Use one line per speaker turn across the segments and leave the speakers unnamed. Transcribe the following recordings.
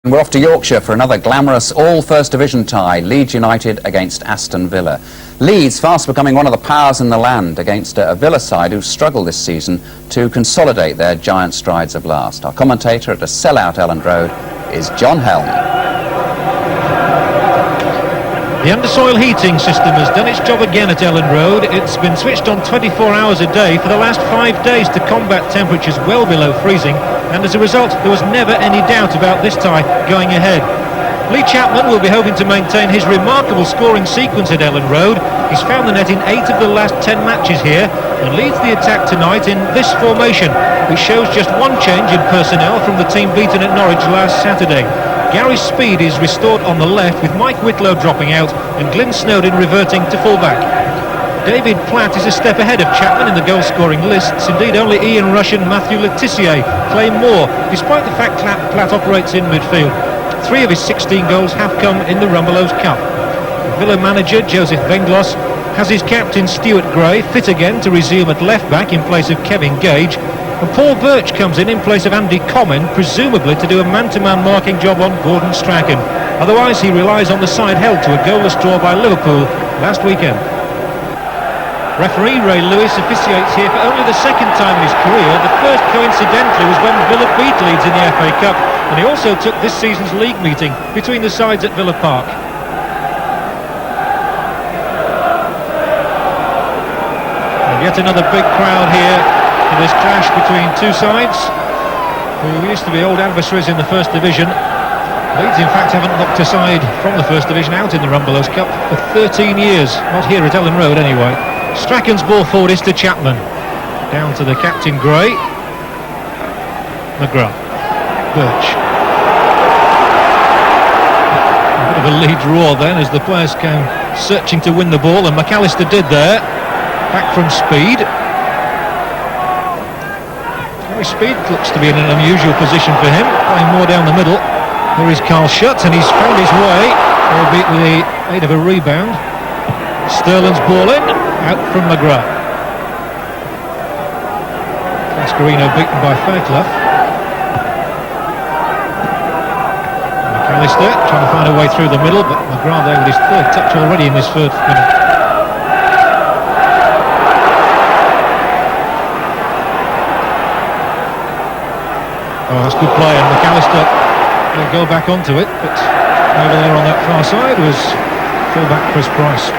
We're off to Yorkshire for another glamorous all-First Division tie, Leeds United against Aston Villa. Leeds fast becoming one of the powers in the land against a Villa side who've struggled this season to consolidate their giant strides of last. Our commentator at a sellout Elland Road is John Helm.
The undersoil heating system has done its job again at Elland Road. It's been switched on 24 hours a day for the last 5 days to combat temperatures well below freezing, and as a result there was never any doubt about this tie going ahead. Lee Chapman will be hoping to maintain his remarkable scoring sequence at Elland Road. He's found the net in 8 of the last 10 matches here and leads the attack tonight in this formation, which shows just one change in personnel from the team beaten at Norwich last Saturday. Gary Speed is restored on the left, with Mike Whitlow dropping out and Glyn Snowden reverting to fullback. David Platt is a step ahead of Chapman in the goal-scoring lists. Indeed, only Ian Rush and Matthew Letitia claim more, despite the fact Platt operates in midfield. 3 of his 16 goals have come in the Rumbelows Cup. Villa manager Joseph Venglos has his captain Stuart Gray fit again to resume at left-back in place of Kevin Gage. And Paul Birch comes in place of Andy Comyn, presumably to do a man-to-man marking job on Gordon Strachan. Otherwise, he relies on the side held to a goalless draw by Liverpool last weekend. Referee Ray Lewis officiates here for only the second time in his career. The first, coincidentally, was when Villa beat Leeds in the FA Cup, and he also took this season's league meeting between the sides at Villa Park. And yet another big crowd here in this clash between two sides who used to be old adversaries in the First Division. Leeds, in fact, haven't knocked a side from the First Division out in the Rumbelows Cup for 13 years. Not here at Elland Road, anyway. Strachan's ball forward is to Chapman. Down to the captain, Gray. McGrath. Birch. A bit of a lead roar then as the players came searching to win the ball, and McAllister did there. Back from Speed. Speed looks to be in an unusual position for him, playing more down the middle. Here is Carl Schutt, and he's found his way, albeit with the aid of a rebound. Sterling's ball in, out from McGrath. Cascarino beaten by Fairclough. McAllister trying to find a way through the middle, but McGrath there with his third touch already in this first minute. Oh, that's good play, and McAllister will go back onto it, but over there on that far side was fullback Chris Price.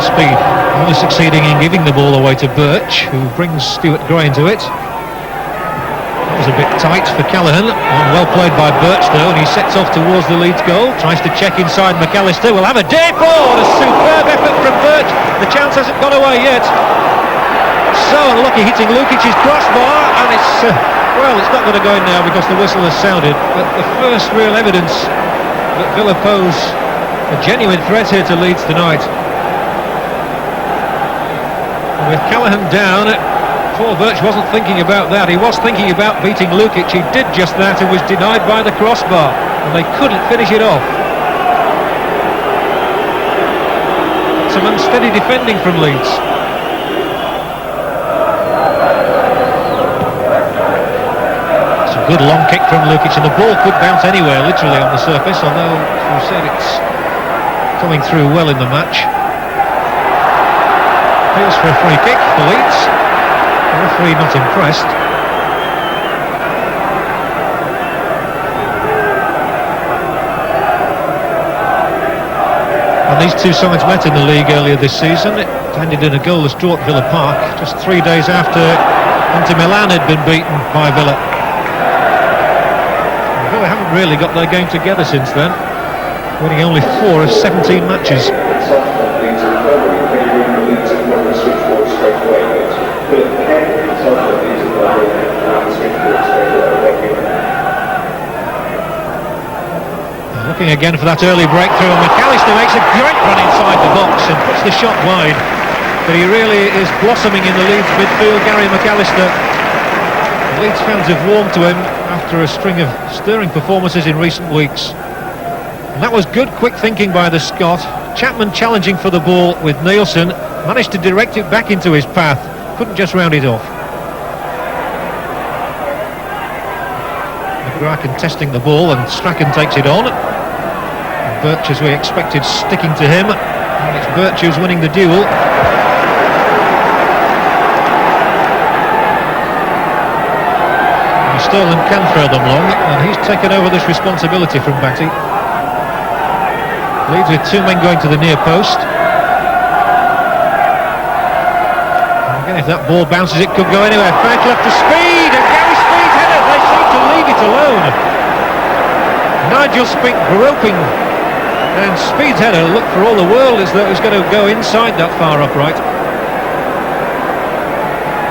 Speed only succeeding in giving the ball away to Birch, who brings Stuart Gray into it. That was a bit tight for Callaghan, and well played by Birch though, and he sets off towards the Leeds goal, tries to check inside McAllister, will have a day for a superb effort from Birch. The chance hasn't gone away yet. So unlucky, hitting Lukic's crossbar, and it's not going to go in now because the whistle has sounded, but the first real evidence that Villa pose a genuine threat here to Leeds tonight. With Callaghan down, Paul Birch wasn't thinking about that. He was thinking about beating Lukic. He did just that and was denied by the crossbar, and they couldn't finish it off. Some unsteady defending from Leeds. It's a good long kick from Lukic, and the ball could bounce anywhere, literally on the surface, although, as we said, it's coming through well in the match. Here's for a free kick for Leeds. The referee not impressed. And these two sides met in the league earlier this season. It ended in a goalless draw at Villa Park, just 3 days after Inter Milan had been beaten by Villa. And Villa haven't really got their game together since then, winning only 4 of 17 matches. Looking again for that early breakthrough, and McAllister makes a great run inside the box and puts the shot wide. But he really is blossoming in the Leeds midfield, Gary McAllister. The Leeds fans have warmed to him after a string of stirring performances in recent weeks. And that was good quick thinking by the Scot. Chapman challenging for the ball with Nielsen, managed to direct it back into his path, couldn't just round it off. McGrath contesting the ball and Strachan takes it on. And Birch, as we expected, sticking to him, and it's Birch who's winning the duel. And Sterling can throw them long, and he's taken over this responsibility from Batty. Leeds with two men going to the near post. And again, if that ball bounces, it could go anywhere. Fairclough to Speed, and Gary Speed's header. They seem to leave it alone. Nigel Spink groping, and Speed's header looked for all the world as though it was going to go inside that far upright.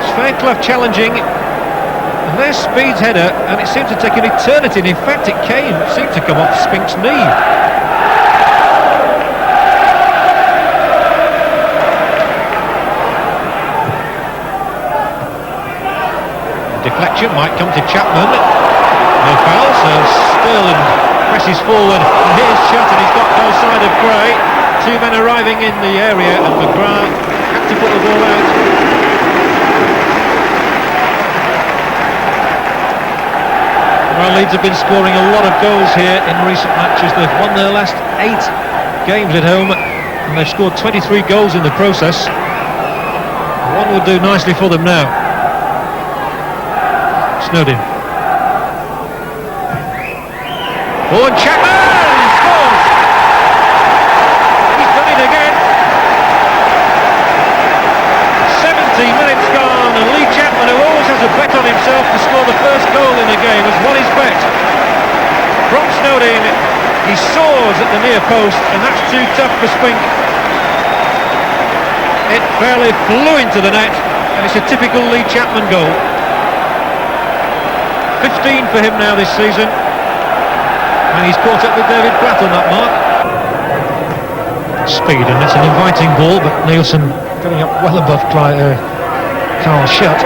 It's Fairclough challenging, and there's Speed's header, and it seemed to take an eternity. And in fact, it seemed to come off Spink's knee. Deflection might come to Chapman. No foul, so Sterling presses forward. And here's shot, and he's got no side of Gray. Two men arriving in the area, and McGrath had to put the ball out. Well, Leeds have been scoring a lot of goals here in recent matches. They've won their last 8 games at home, and they've scored 23 goals in the process. One would do nicely for them now. Snowden. Oh, and Chapman scores! He's done it again. 17 minutes gone, and Lee Chapman, who always has a bet on himself to score the first goal in the game, has won his bet. From Snowden, he soars at the near post, and that's too tough for Spink. It fairly flew into the net, and it's a typical Lee Chapman goal. 15 for him now this season, and he's caught up with David Platt on that mark. Speed, and that's an inviting ball, but Nielsen getting up well above Carl Shutt.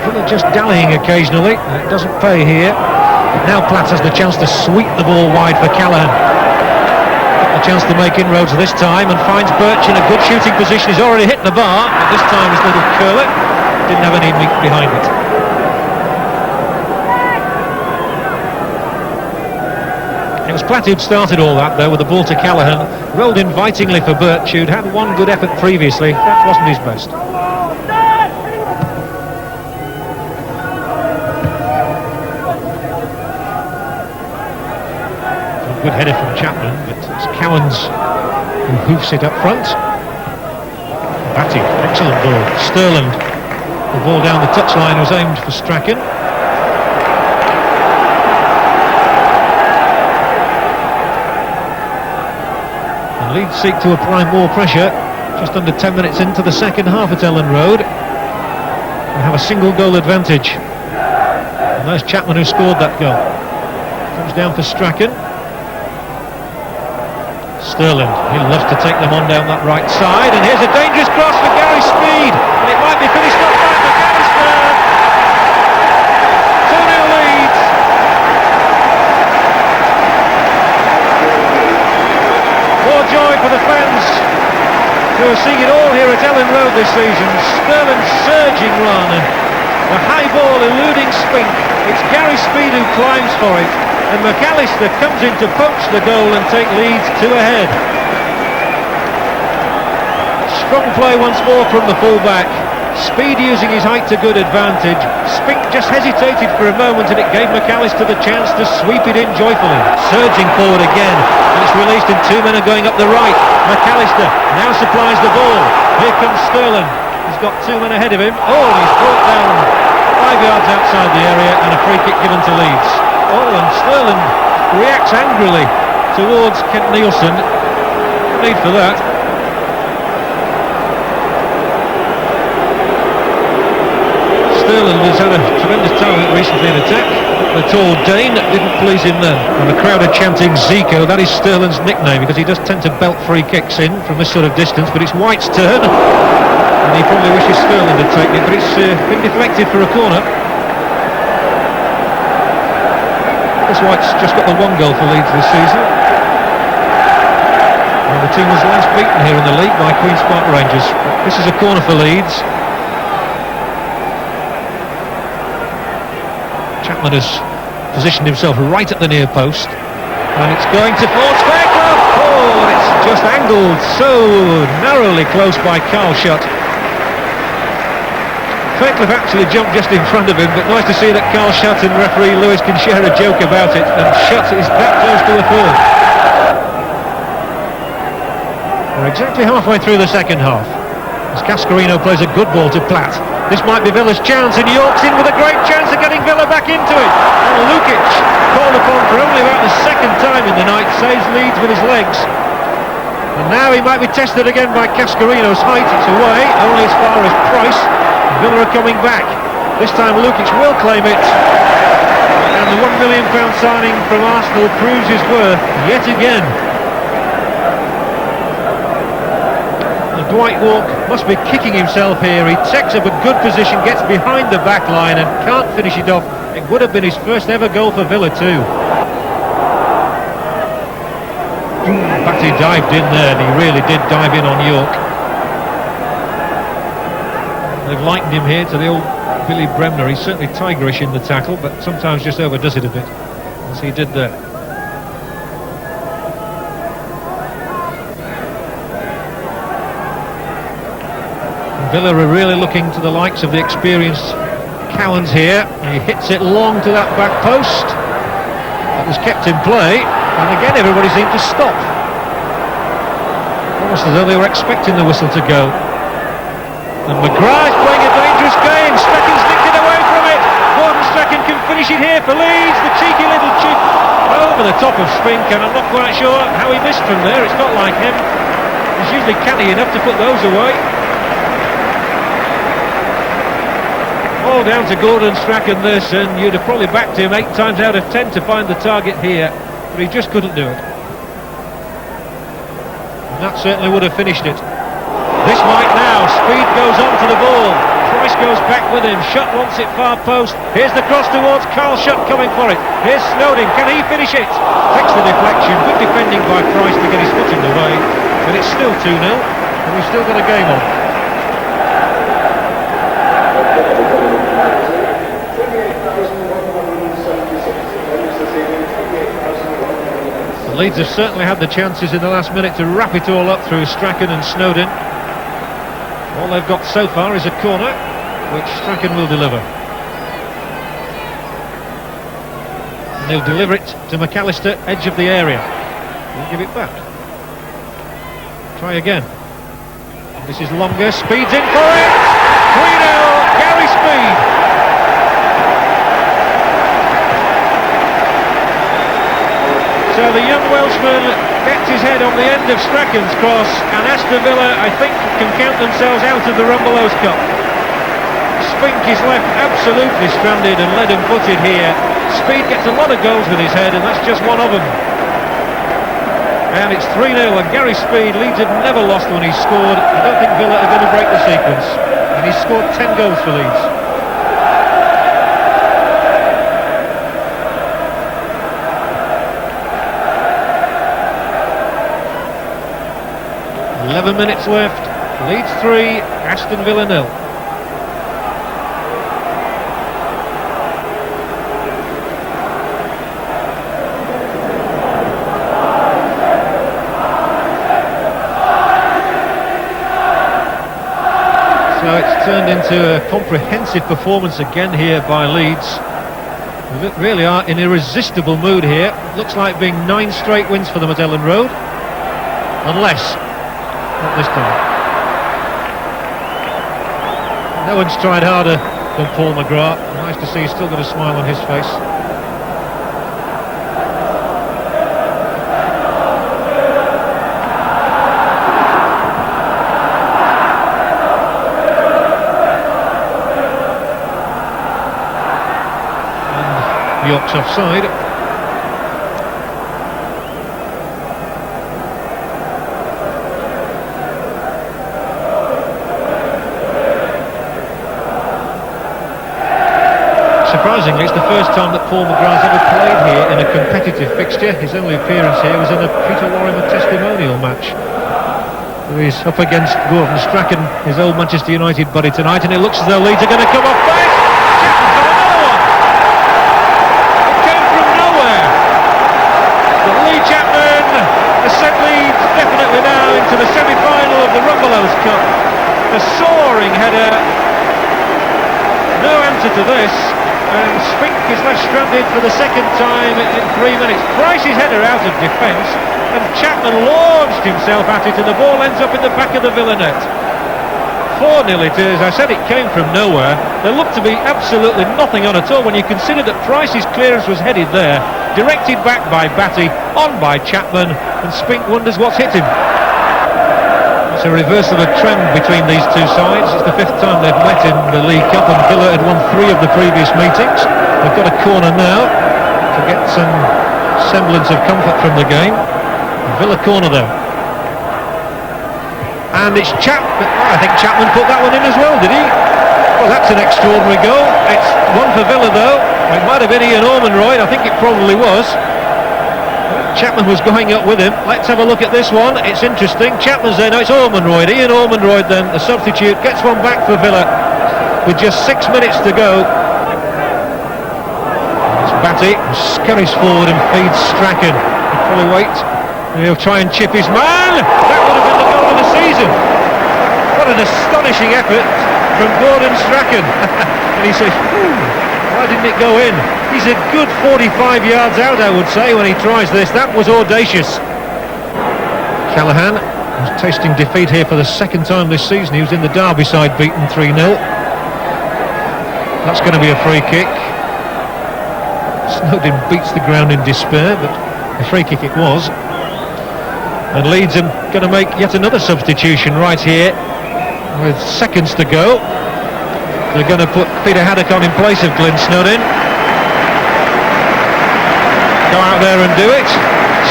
Villa just dallying occasionally, and it doesn't pay here. But now Platt has the chance to sweep the ball wide for Callaghan. A chance to make inroads this time, and finds Birch in a good shooting position. He's already hit the bar, but this time his little curler didn't have any meat behind it. It was Platt who'd started all that, though, with the ball to Callaghan. Rolled invitingly for Birch, who'd had one good effort previously. That wasn't his best. A good header from Chapman, but it's Cowans who hoofs it up front. Batty, excellent ball. Sterling. The ball down the touchline was aimed for Strachan. And Leeds seek to apply more pressure. Just under 10 minutes into the second half at Ellen Road. They have a single goal advantage. And there's Chapman who scored that goal. Comes down for Strachan. Sterling, he loves to take them on down that right side, and here's a dangerous cross for Gary Speed, and it might be finished off by McAllister. 2-0 Leeds. More joy for the fans who are seeing it all here at Ellen Road this season. Sterling surging run, and the high ball eluding Spink. It's Gary Speed who climbs for it, and McAllister comes in to poach the goal and take Leeds 2 ahead. Strong play once more from the full-back. Speed using his height to good advantage. Spink just hesitated for a moment, and it gave McAllister the chance to sweep it in joyfully. Surging forward again, and it's released, and 2 men are going up the right. McAllister now supplies the ball. Here comes Sterling. He's got 2 men ahead of him. Oh, and he's brought down 5 yards outside the area, and a free kick given to Leeds. Oh, and Sterling reacts angrily towards Kent Nielsen. No need for that. Sterling has had a tremendous talent recently in attack. The tall Dane didn't please him then. And the crowd are chanting Zico. That is Sterling's nickname, because he does tend to belt free kicks in from this sort of distance. But it's White's turn. And he probably wishes Sterling had taken it, but it's been deflected for a corner. That's why it's just got the one goal for Leeds this season. And the team was last beaten here in the league by Queen's Park Rangers. This is a corner for Leeds. Chapman has positioned himself right at the near post, and it's going to force Fairclough. Oh, it's just angled so narrowly close by Carl Schutt. Fairclough actually jumped just in front of him, but nice to see that Carl Schutt and referee Lewis can share a joke about it, and Schutt is that close to a third. We're exactly halfway through the second half, as Cascarino plays a good ball to Platt. This might be Villa's chance, and York's in with a great chance of getting Villa back into it. And Lukic, called upon for only about the second time in the night, saves Leeds with his legs. And now he might be tested again by Cascarino's height. It's away, only as far as Price. Villa are coming back. This time Lukic will claim it. And the £1 million signing from Arsenal proves his worth yet again. Dwight Walk must be kicking himself here. He takes up a good position, gets behind the back line and can't finish it off. It would have been his first ever goal for Villa too. Batty dived in there, and he really did dive in on York. They've likened him here to the old Billy Bremner. He's certainly tigerish in the tackle, but sometimes just overdoes it a bit, as he did there. Villa are really looking to the likes of the experienced Cowans here. He hits it long to that back post. That was kept in play, and again everybody seemed to stop. Almost as though they were expecting the whistle to go. And McGrath's playing a dangerous game. Strachan's nicked it away from it. Gordon Strachan can finish it here for Leeds. The cheeky little chip over the top of Spink, and I'm not quite sure how he missed from there. It's not like him. He's usually canny enough to put those away. All down to Gordon Strachan this, and you'd have probably backed him 8 times out of 10 to find the target here, but he just couldn't do it. And that certainly would have finished it. This might now. Speed goes on to the ball. Price goes back with him. Schutt wants it far post. Here's the cross towards Carl Schutt coming for it. Here's Snowden. Can he finish it? Takes the deflection. Good defending by Price to get his foot in the way, but it's still 2-0, and we've still got a game on. The Leeds have certainly had the chances in the last minute to wrap it all up through Strachan and Snowden. All they've got so far is a corner, which Strachan will deliver. And he'll deliver it to McAllister, edge of the area. He'll give it back. Try again. This is longer. Speed's in for it! 3-0, Gary Speed. So the young Welshman gets his head on the end of Strachan's cross, and Aston Villa, I think, can count themselves out of the Rumbelows Cup. Spink is left absolutely stranded and leaden-footed here. Speed gets a lot of goals with his head, and that's just one of them. And it's 3-0, and Gary Speed, Leeds have never lost when he's scored. I don't think Villa are going to break the sequence. And he's scored 10 goals for Leeds. Eleven minutes left. Leeds 3, Aston Villa 0. So it's turned into a comprehensive performance again here by Leeds. They really are in irresistible mood here. It looks like being 9 straight wins for them at Ellen Road. Unless, not this time. No one's tried harder than Paul McGrath. Nice to see he's still got a smile on his face. And York's offside. surprisingly, it's the first time that Paul McGrath's ever played here in a competitive fixture. His only appearance here was in a Peter Lorimer testimonial match. He's up against Gordon Strachan, his old Manchester United buddy tonight, and it looks as though Leeds are going to come off back. It came from nowhere. But Lee Chapman has sent Leeds definitely now into the semi-final of the Rumbelows Cup. A soaring header. No answer to this. And Spink is left stranded for the second time in 3 minutes. Price's header out of defence, and Chapman launched himself at it, and the ball ends up in the back of the Villa net. 4-0 it is. I said it came from nowhere. There looked to be absolutely nothing on at all when you consider that Price's clearance was headed there, directed back by Batty, on by Chapman, and Spink wonders what's hit him. It's a reversal of trend between these two sides. It's the 5th time they've met in the League Cup, and Villa had won 3 of the previous meetings. They've got a corner now to get some semblance of comfort from the game. Villa corner though. And it's Chapman. I think Chapman put that one in as well, did he? Well, that's an extraordinary goal. It's one for Villa though. It might have been Ian Ormonroyd. I think it probably was. Chapman was going up with him. Let's have a look at this one. It's interesting. Chapman's there. No, it's Ormonroyd. Ian Ormonroyd then, the substitute, gets one back for Villa with just 6 minutes to go. It's Batty, who scurries forward and feeds Strachan. He'll probably wait. He'll try and chip his man. That would have been the goal of the season. What an astonishing effort from Gordon Strachan. And he says, why didn't it go in? He's a good 45 yards out, I would say, when he tries this. That was audacious. Callaghan was tasting defeat here for the second time this season. He was in the Derby side, beaten 3-0. That's going to be a free kick. Snowden beats the ground in despair, but a free kick it was. And Leeds are going to make yet another substitution right here with seconds to go. They're going to put Peter Haddock on in place of Glenn Snowden. Go out there and do it.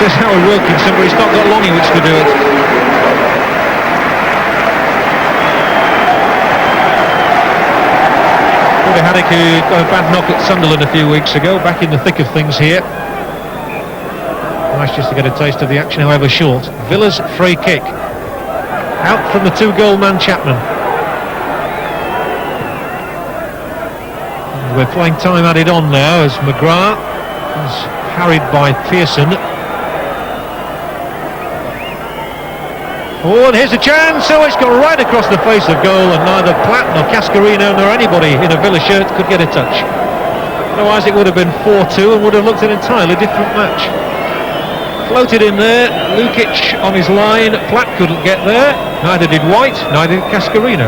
Says Howard Wilkinson, but he's not got long in which to do it. Peter Haddock, who got a bad knock at Sunderland a few weeks ago, back in the thick of things here. Nice just to get a taste of the action, however short. Villa's free kick. Out from the 2-goal man Chapman. And we're playing time added on now as McGrath is harried by Pearson. Oh, and here's a chance. So it's gone right across the face of goal, and neither Platt nor Cascarino nor anybody in a Villa shirt could get a touch. Otherwise it would have been 4-2 and would have looked an entirely different match. Floated in there, Lukic on his line, Platt couldn't get there, neither did White, neither did Cascarino.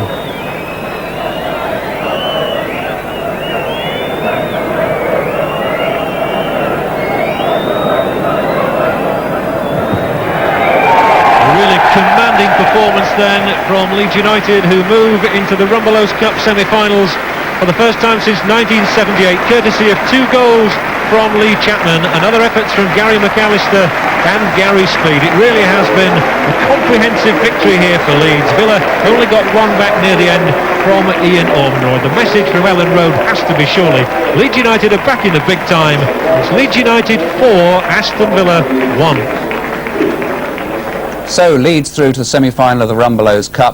Really commanding performance then from Leeds United, who move into the Rumbelows Cup semi-finals for the first time since 1978, courtesy of 2 goals from Lee Chapman and other efforts from Gary McAllister and Gary Speed. It really has been a comprehensive victory here for Leeds. Villa only got one back near the end from Ian Ormonroyd. The message from Ellen Road has to be surely Leeds United are back in the big time. It's Leeds United 4, Aston Villa 1.
So Leeds through to the semi-final of the Rumbelows Cup.